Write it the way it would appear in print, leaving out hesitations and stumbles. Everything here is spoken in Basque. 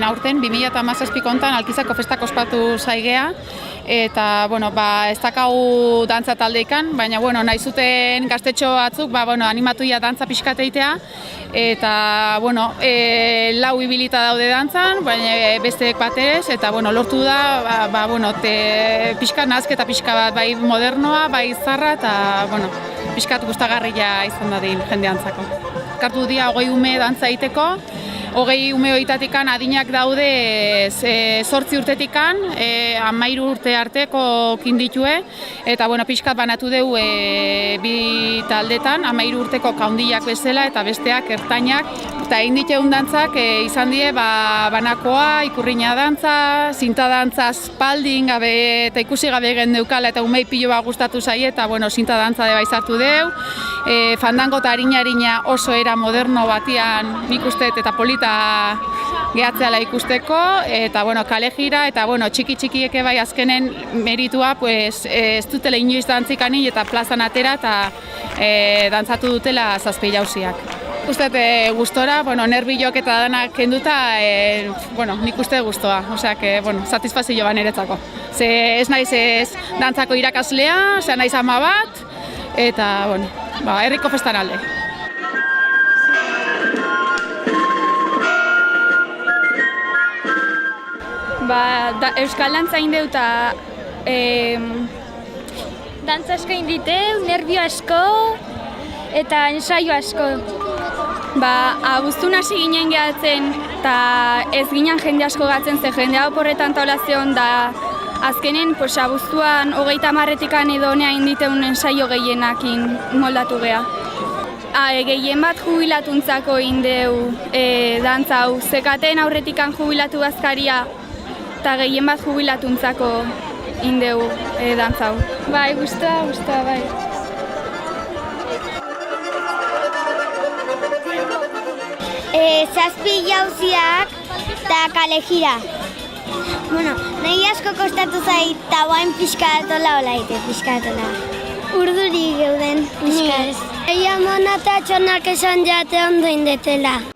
Aurten 2017 hontan Alkizako festak ospatu zaigea eta ez dakau dantza taldeikan, baina nahi zuten gaztetxo batzuk animatuia dantza pixkat egitea eta lau ibilita daude dantzan, baina besteek batez eta lortu da pixkat nazketa pixka bat bai modernoa, bai zarra eta pixkat gustagarria izan da jendeantzako. Kartu dira 20 ume dantza egiteko. 20 ume horietatikan adinak daude 8 urtetikan, 13 urte arteko kinditue, eta pixkat banatu dugu bi taldetan, 13 urteko kaundiak bezala eta besteak ertainak. Eta egin ditegun dantzak izan die banakoa, ikurriña dantza, zinta dantza aspaldin gabe eta ikusi gabe gendeukala eta umei pilo bat gustatu zaie eta zinta dantza deba izartu deu. Fandango eta harina oso era moderno batian nik usteet eta polita gehatzeala ikusteko eta kale jira eta txiki-txikieke bai azkenen meritua ez dutela inoiz dantzikanik eta plazan atera eta dantzatu dutela 7 jauziak. Uste gustora, nerbiok eta danak kenduta, nik uste gustoa, satisfazio ba niretzako. Ze ez naiz dantzako irakaslea, naiz ama bat, eta herriko festan alde. Euskal dantza egin dut eta dantza asko egin diteu, nerbio asko eta ensaio asko. Abuztun hasi ginen gehatzen eta ez ginen jende asko gatzen, ze jendea oporretan taulazion da azkenen abuztuan 30 edo honea inditeun ensaio gehienakin moldatu geha. Gehien bat jubilatuntzako indeu dantza hau, zekaten aurretikan jubilatu bazkaria eta gehien bat jubilatuntzako indeu dantza hau. Gustoa, bai. Zazpi jauziak eta kale jira. Nahi asko kostatu zait eta guain pixkatola hola ite, pixkatola. Urduri geuden pixkat. Eia mona eta txonak esan jate ondo indetela.